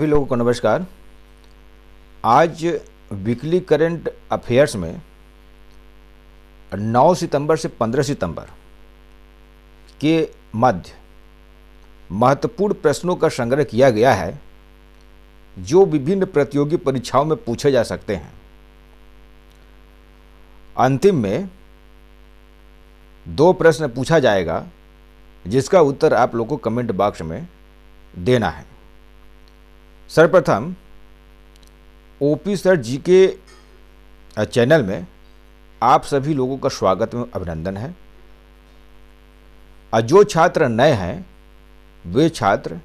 सभी लोगों को नमस्कार। आज वीकली करंट अफेयर्स में 9 सितंबर से 15 सितंबर के मध्य महत्वपूर्ण प्रश्नों का संग्रह किया गया है जो विभिन्न प्रतियोगी परीक्षाओं में पूछे जा सकते हैं। अंतिम में 2 प्रश्न पूछा जाएगा जिसका उत्तर आप लोगों को कमेंट बॉक्स में देना है। सर्वप्रथम ओपी सर जी के चैनल में आप सभी लोगों का स्वागत एवं अभिनंदन है। और जो छात्र नए हैं वे छात्र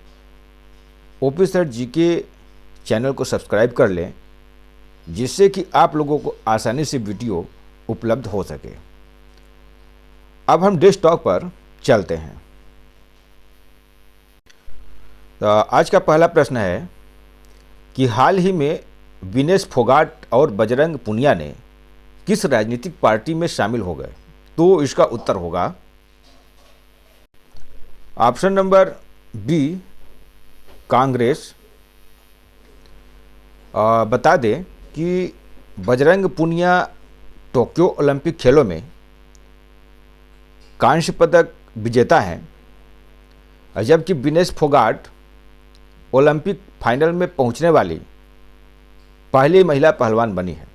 ओपी सर जी के चैनल को सब्सक्राइब कर लें जिससे कि आप लोगों को आसानी से वीडियो उपलब्ध हो सके। अब हम डेस्कटॉप पर चलते हैं। तो आज का पहला प्रश्न है कि हाल ही में विनेश फोगाट और बजरंग पुनिया ने किस राजनीतिक पार्टी में शामिल हो गए? तो इसका उत्तर होगा ऑप्शन नंबर बी, कांग्रेस। बता दें कि बजरंग पुनिया टोक्यो ओलंपिक खेलों में कांस्य पदक विजेता हैं, जबकि विनेश फोगाट ओलंपिक फाइनल में पहुंचने वाली पहली महिला पहलवान बनी है।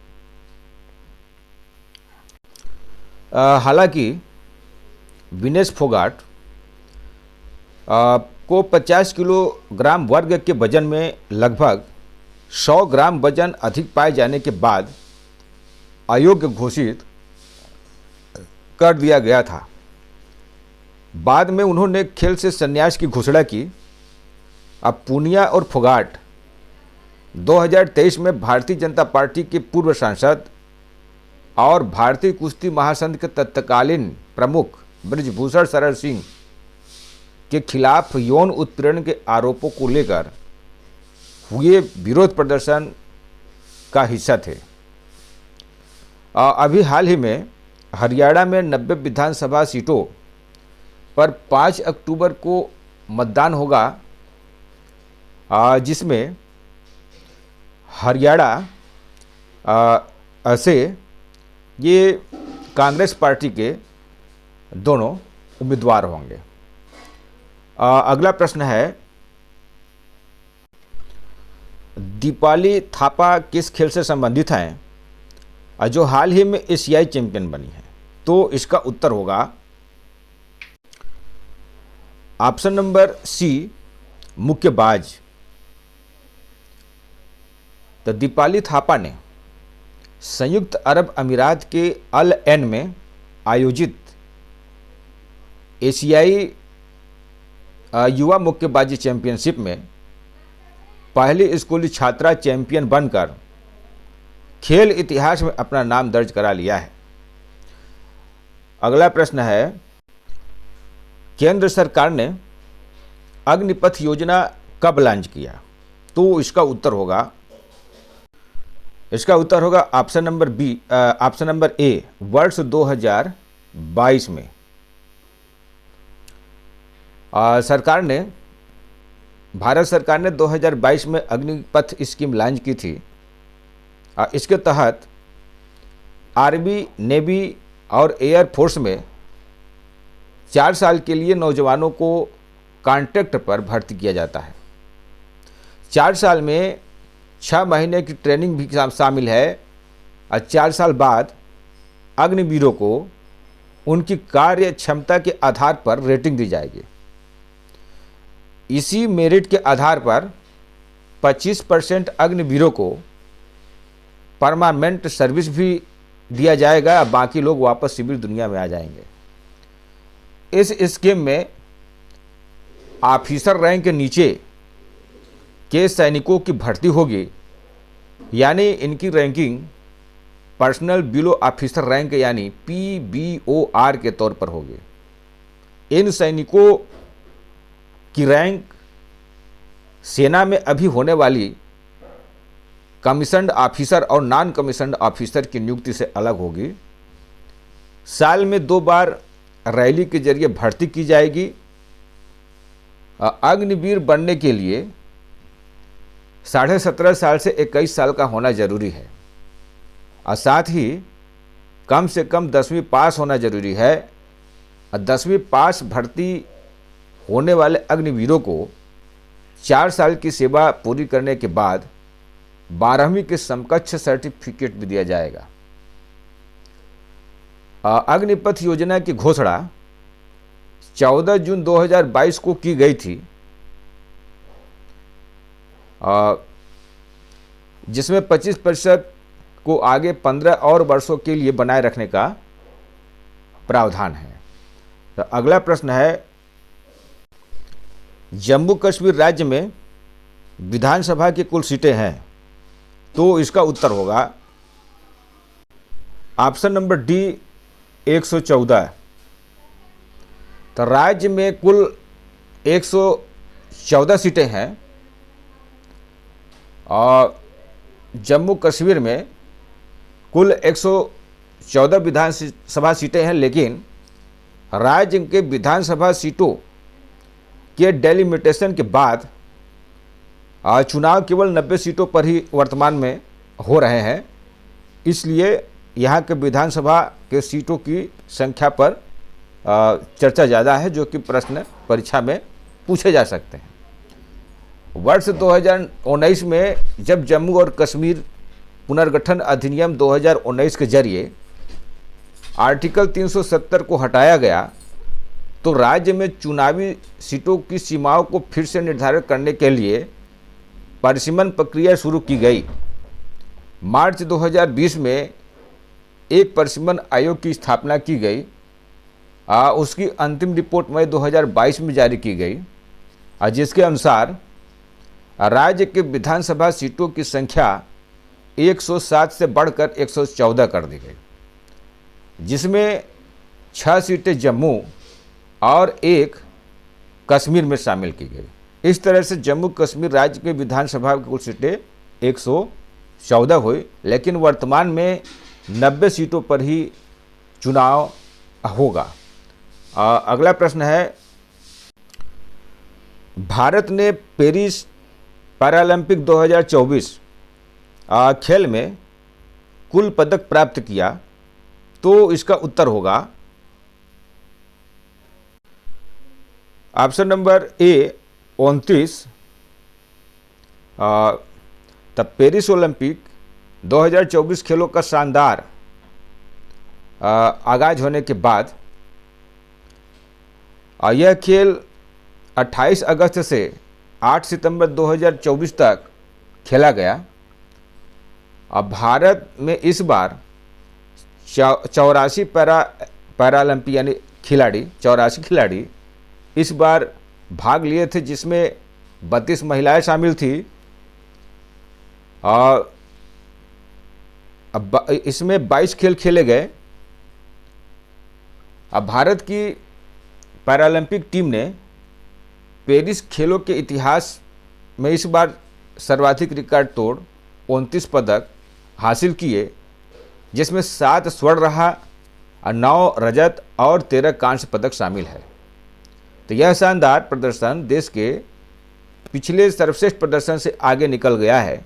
हालांकि विनेश फोगाट को 50 किलोग्राम वर्ग के वजन में लगभग 100 ग्राम वजन अधिक पाए जाने के बाद अयोग्य घोषित कर दिया गया था। बाद में उन्होंने खेल से संन्यास की घोषणा की। अब पुनिया और फोगाट 2023 में भारतीय जनता पार्टी के पूर्व सांसद और भारतीय कुश्ती महासंघ के तत्कालीन प्रमुख ब्रजभूषण शरण सिंह के खिलाफ यौन उत्पीड़न के आरोपों को लेकर हुए विरोध प्रदर्शन का हिस्सा थे। अभी हाल ही में हरियाणा में 90 विधानसभा सीटों पर 5 अक्टूबर को मतदान होगा, जिसमें हरियाणा से ये कांग्रेस पार्टी के दोनों उम्मीदवार होंगे। अगला प्रश्न है, दीपाली थापा किस खेल से संबंधित हैं जो हाल ही में एशियाई चैंपियन बनी है? तो इसका उत्तर होगा ऑप्शन नंबर सी, मुक्केबाज। तो दीपाली थापा ने संयुक्त अरब अमीरात के अल एन में आयोजित एशियाई युवा मुक्केबाजी चैंपियनशिप में पहली स्कूली छात्रा चैंपियन बनकर खेल इतिहास में अपना नाम दर्ज करा लिया है। अगला प्रश्न है, केंद्र सरकार ने अग्निपथ योजना कब लॉन्च किया? तो इसका उत्तर होगा option number B, option number A, वर्ष 2022 में। भारत सरकार ने 2022 में अग्निपथ स्कीम लॉन्च की थी। इसके तहत आर्मी, नेवी और एयर फोर्स में 4 साल के लिए नौजवानों को कॉन्ट्रैक्ट पर भर्ती किया जाता है। 4 साल में 6 महीने की ट्रेनिंग भी शामिल है और 4 साल बाद अग्निवीरों को उनकी कार्य क्षमता के आधार पर रेटिंग दी जाएगी। इसी मेरिट के आधार पर 25% अग्निवीरों को परमानेंट सर्विस भी दिया जाएगा और बाकी लोग वापस सिविल दुनिया में आ जाएंगे। इस स्कीम में ऑफिसर रैंक के नीचे के सैनिकों की भर्ती होगी, यानी इनकी ranking personal below officer rank यानी PBOR के तौर पर होगी। इन सैनिकों की रैंक सेना में अभी होने वाली कमीशन्ड ऑफिसर और नॉन कमीशन्ड ऑफिसर की नियुक्ति से अलग होगी। साल में 2 बार रैली के जरिए भर्ती की जाएगी। अग्निवीर बनने के लिए 17.5 साल से 21 साल का होना जरूरी है और साथ ही कम से कम 10वीं पास होना जरूरी है। और 10वीं पास भर्ती होने वाले अग्निवीरों को 4 साल की सेवा पूरी करने के बाद 12वीं के समकक्ष सर्टिफिकेट भी दिया जाएगा। अग्निपथ योजना की घोषणा 14 जून 2022 को की गई थी, जिसमें 25% को आगे 15 और वर्षों के लिए बनाए रखने का प्रावधान है। तो अगला प्रश्न है, जम्मू कश्मीर राज्य में विधानसभा की कुल सीटें हैं, तो इसका उत्तर होगा ऑप्शन नंबर डी 114। तो राज्य में कुल 114 सीटें हैं और जम्मू कश्मीर में कुल 114 विधानसभा सीटें हैं, लेकिन राज्य के विधानसभा सीटों के डेलिमिटेशन के बाद चुनाव केवल 90 सीटों पर ही वर्तमान में हो रहे हैं। इसलिए यहाँ के विधानसभा के सीटों की संख्या पर चर्चा ज़्यादा है, जो कि प्रश्न परीक्षा में पूछे जा सकते हैं। वर्ष 2019 में जब जम्मू और कश्मीर पुनर्गठन अधिनियम 2019 के जरिए आर्टिकल 370 को हटाया गया, तो राज्य में चुनावी सीटों की सीमाओं को फिर से निर्धारित करने के लिए परिसीमन प्रक्रिया शुरू की गई। मार्च 2020 में एक परिसीमन आयोग की स्थापना की गई। उसकी अंतिम रिपोर्ट मई 2022 में जारी की गई, जिसके अनुसार राज्य के विधानसभा सीटों की संख्या 107 से बढ़कर 114 कर दी गई, जिसमें 6 सीटें जम्मू और 1 कश्मीर में शामिल की गई। इस तरह से जम्मू कश्मीर राज्य के विधानसभा की कुल सीटें 114 हुई, लेकिन वर्तमान में 90 सीटों पर ही चुनाव होगा। अगला प्रश्न है, भारत ने पेरिस पैरालंपिक 2024 खेल में कुल पदक प्राप्त किया, तो इसका उत्तर होगा ऑप्शन नंबर ए 29। तब पेरिस ओलंपिक 2024 खेलों का शानदार आगाज होने के बाद यह खेल 28 अगस्त से 8 सितंबर 2024 तक खेला गया। अब भारत में इस बार 84 पैरालंपिक यानी खिलाड़ी 84 खिलाड़ी इस बार भाग लिए थे, जिसमें 32 महिलाएं शामिल थी। और अब इसमें 22 खेल खेले गए। अब भारत की पैरालंपिक टीम ने पेरिस खेलों के इतिहास में इस बार सर्वाधिक रिकॉर्ड तोड़ 29 पदक हासिल किए, जिसमें 7 स्वर्ण रहा और 9 रजत और 13 कांस्य पदक शामिल है। तो यह शानदार प्रदर्शन देश के पिछले सर्वश्रेष्ठ प्रदर्शन से आगे निकल गया है,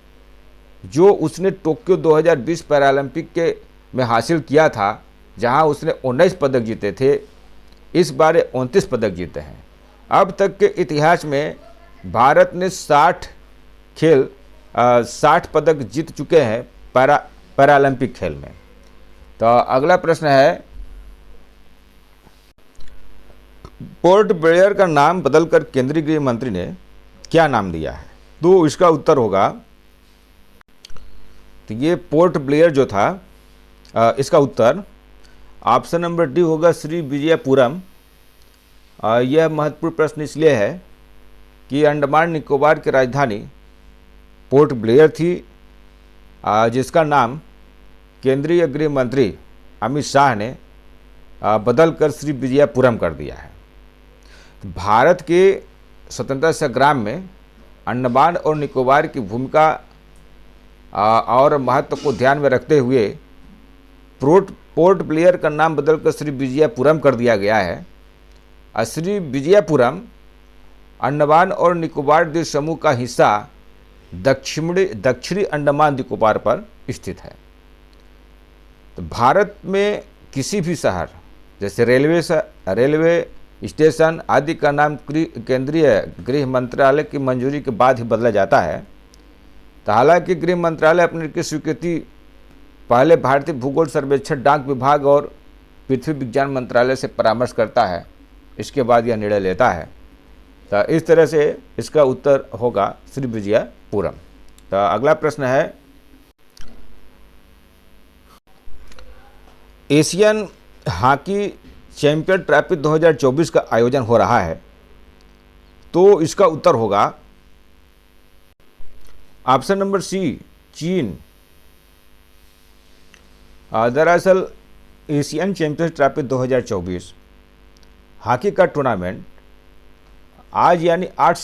जो उसने टोक्यो 2020 पैरालंपिक के में हासिल किया था, जहां उसने 19 पदक जीते थे। इस बार 29 पदक जीते हैं। अब तक के इतिहास में भारत ने 60 पदक जीत चुके हैं पैरालंपिक खेल में। तो अगला प्रश्न है, पोर्ट ब्लेयर का नाम बदलकर केंद्रीय गृह मंत्री ने क्या नाम दिया है? तो इसका उत्तर होगा, तो ये पोर्ट ब्लेयर जो था, इसका उत्तर ऑप्शन नंबर डी होगा, श्री विजयपुरम। यह महत्वपूर्ण प्रश्न इसलिए है कि अंडमान निकोबार की राजधानी पोर्ट ब्लेयर थी, जिसका नाम केंद्रीय गृह मंत्री अमित शाह ने बदलकर श्री विजयपुरम कर दिया है। भारत के स्वतंत्रता संग्राम में अंडमान और निकोबार की भूमिका और महत्व को ध्यान में रखते हुए पोर्ट ब्लेयर का नाम बदलकर श्री विजयपुरम कर दिया गया है। श्री विजयपुरम अंडमान और निकोबार द्वीप समूह का हिस्सा दक्षिणी अंडमान निकोबार पर स्थित है। तो भारत में किसी भी शहर जैसे रेलवे स्टेशन आदि का नाम केंद्रीय गृह मंत्रालय की मंजूरी के बाद ही बदला जाता है। तो हालांकि गृह मंत्रालय अपने की स्वीकृति पहले भारतीय भूगोल सर्वेक्षण, डाक विभाग और पृथ्वी विज्ञान मंत्रालय से परामर्श करता है, इसके बाद यह निर्णय लेता है। तो इस तरह से इसका उत्तर होगा श्रीविजयपुरम। तो अगला प्रश्न है, एशियन हॉकी चैंपियन ट्रॉफी 2024 का आयोजन हो रहा है, तो इसका उत्तर होगा ऑप्शन नंबर सी, चीन। दरअसल एशियन चैंपियंस ट्रॉफी 2024 हॉकी का टूर्नामेंट आज यानी 8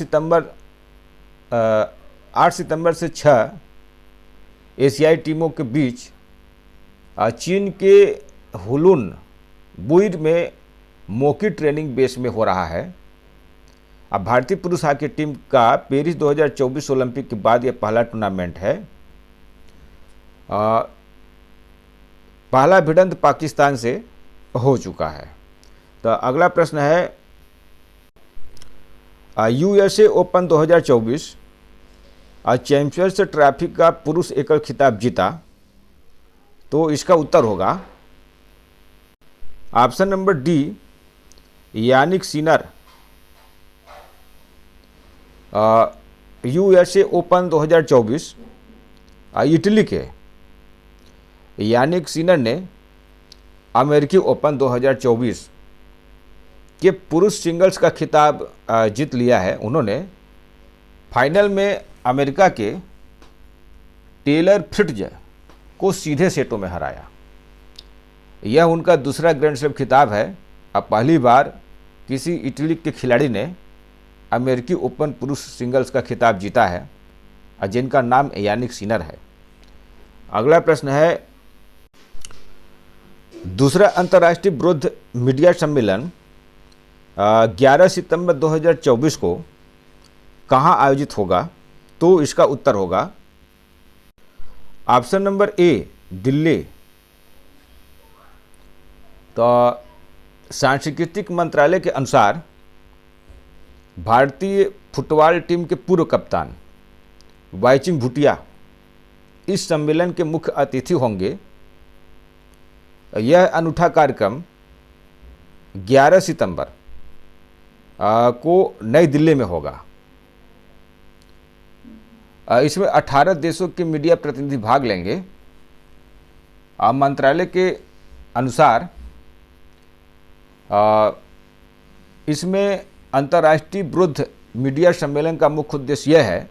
सितंबर से 6 एशियाई टीमों के बीच चीन के हुलुन बुइर में मोकी ट्रेनिंग बेस में हो रहा है। अब भारतीय पुरुष हॉकी टीम का पेरिस 2024 ओलंपिक के बाद यह पहला टूर्नामेंट है। पहला भिड़ंत पाकिस्तान से हो चुका है। तो अगला प्रश्न है, यूएसए ओपन 2024 चैंपियंस ट्रॉफी का पुरुष एकल खिताब जीता, तो इसका उत्तर होगा option number D, Jannik Sinner. USA open 2024 Italy के यानिक सिनर ने अमेरिकी ओपन 2024 के पुरुष सिंगल्स का खिताब जीत लिया है। उन्होंने फाइनल में अमेरिका के टेलर फ्रिट्ज को सीधे सेटों में हराया। यह उनका दूसरा ग्रैंड स्लैम खिताब है। अब पहली बार किसी इटली के खिलाड़ी ने अमेरिकी ओपन पुरुष सिंगल्स का खिताब जीता है, जिनका नाम यानिक सिनर है। अगला प्रश्न है, दूसरा अंतर्राष्ट्रीय बौद्ध मीडिया सम्मेलन 11 सितंबर 2024 को कहाँ आयोजित होगा, तो इसका उत्तर होगा ऑप्शन नंबर ए, दिल्ली। तो सांस्कृतिक मंत्रालय के अनुसार भारतीय फुटबॉल टीम के पूर्व कप्तान बाईचुंग भूटिया इस सम्मेलन के मुख्य अतिथि होंगे। यह अनूठा कार्यक्रम 11 सितंबर को नई दिल्ली में होगा। इसमें 18 देशों के मीडिया प्रतिनिधि भाग लेंगे। मंत्रालय के अनुसार इसमें अंतर्राष्ट्रीय बौद्ध मीडिया सम्मेलन का मुख्य उद्देश्य यह है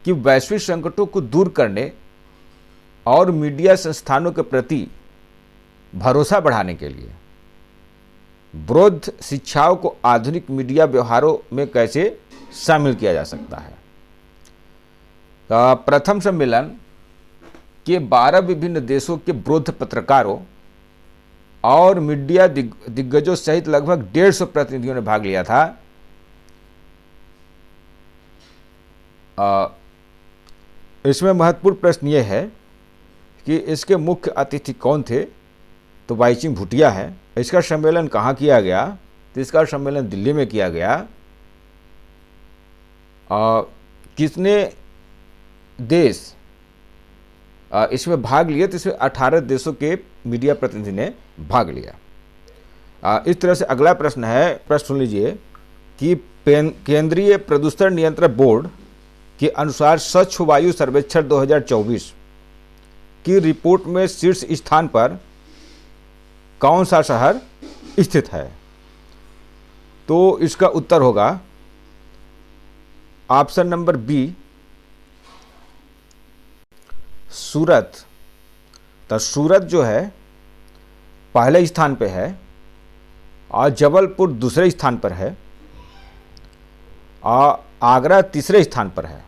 कि वैश्विक संकटों को दूर करने और मीडिया संस्थानों के प्रति भरोसा बढ़ाने के लिए बौद्ध शिक्षाओं को आधुनिक मीडिया व्यवहारों में कैसे शामिल किया जा सकता है। प्रथम सम्मेलन के 12 विभिन्न देशों के बौद्ध पत्रकारों और मीडिया दिग्गजों सहित लगभग 150 प्रतिनिधियों ने भाग लिया था। इसमें महत्वपूर्ण प्रश्न यह है कि इसके मुख्य अतिथि कौन थे, तो बाईचुंग भूटिया है। इसका सम्मेलन कहाँ किया गया, तो इसका सम्मेलन दिल्ली में किया गया। कितने देश इसमें भाग लिए, तो इसमें 18 देशों के मीडिया प्रतिनिधि ने भाग लिया। इस तरह से अगला प्रश्न है, प्रश्न सुन लीजिए कि केंद्रीय प्रदूषण नियंत्रण बोर्ड के अनुसार स्वच्छ वायु सर्वेक्षण 2024 की रिपोर्ट में शीर्ष स्थान पर कौन सा शहर स्थित है, तो इसका उत्तर होगा ऑप्शन नंबर बी, सूरत। तो सूरत जो है पहले स्थान पे है और जबलपुर दूसरे स्थान पर है और आगरा तीसरे स्थान पर है।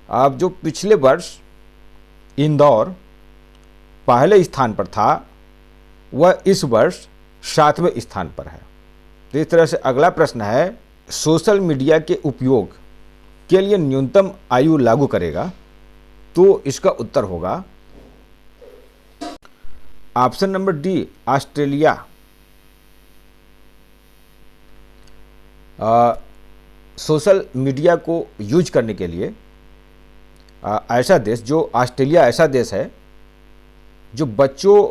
अब जो पिछले वर्ष इंदौर पहले स्थान पर था, वह इस वर्ष 7वें स्थान पर है। तो इस तरह से अगला प्रश्न है, सोशल मीडिया के उपयोग के लिए न्यूनतम आयु लागू करेगा? तो इसका उत्तर होगा option number D, Australia. Social media को यूज करने के लिए ऐसा देश, जो ऑस्ट्रेलिया ऐसा देश है जो बच्चों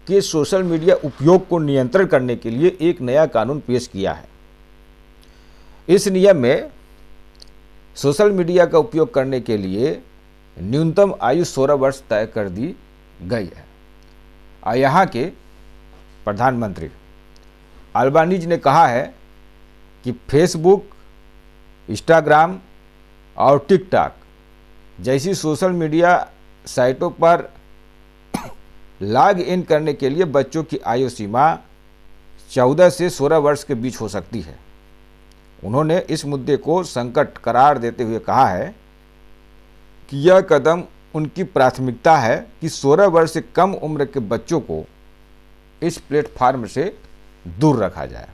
के सोशल मीडिया उपयोग को नियंत्रण करने के लिए एक नया कानून पेश किया है। इस नियम में सोशल मीडिया का उपयोग करने के लिए न्यूनतम आयु 16 वर्ष तय कर दी गई है। और यहाँ के प्रधानमंत्री अल्बानीज ने कहा है कि फेसबुक, इंस्टाग्राम और टिकटॉक जैसी सोशल मीडिया साइटों पर लॉग इन करने के लिए बच्चों की आयु सीमा 14 से 16 वर्ष के बीच हो सकती है। उन्होंने इस मुद्दे को संकट करार देते हुए कहा है कि यह कदम उनकी प्राथमिकता है कि 16 वर्ष से कम उम्र के बच्चों को इस प्लेटफॉर्म से दूर रखा जाए।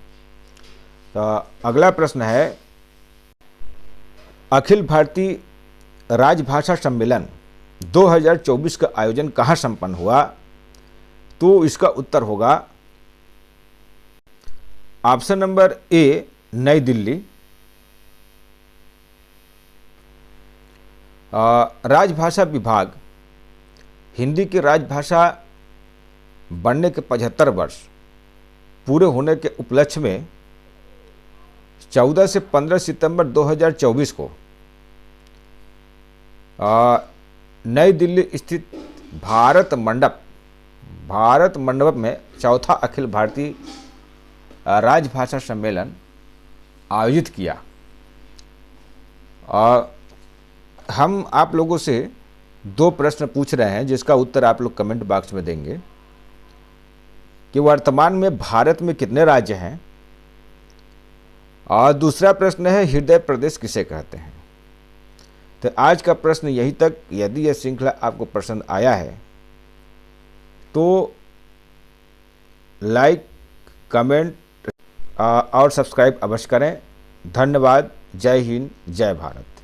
तो अगला प्रश्न है, अखिल भारतीय राजभाषा सम्मेलन 2024 का आयोजन कहाँ संपन्न हुआ? तो इसका उत्तर होगा ऑप्शन नंबर ए, नई दिल्ली। राजभाषा विभाग हिंदी की राजभाषा बनने के 75 वर्ष पूरे होने के उपलक्ष्य में 14 से 15 सितंबर 2024 को नई दिल्ली स्थित भारत मंडप में चौथा अखिल भारतीय राजभाषा सम्मेलन आयोजित किया। हम आप लोगों से 2 प्रश्न पूछ रहे हैं जिसका उत्तर आप लोग कमेंट बॉक्स में देंगे कि वर्तमान में भारत में कितने राज्य हैं, और दूसरा प्रश्न है हृदय प्रदेश किसे कहते हैं। तो आज का प्रश्न यही तक। यदि यह श्रृंखला आपको पसंद आया है तो लाइक, कमेंट और सब्सक्राइब अवश्य करें। धन्यवाद। जय हिंद, जय भारत।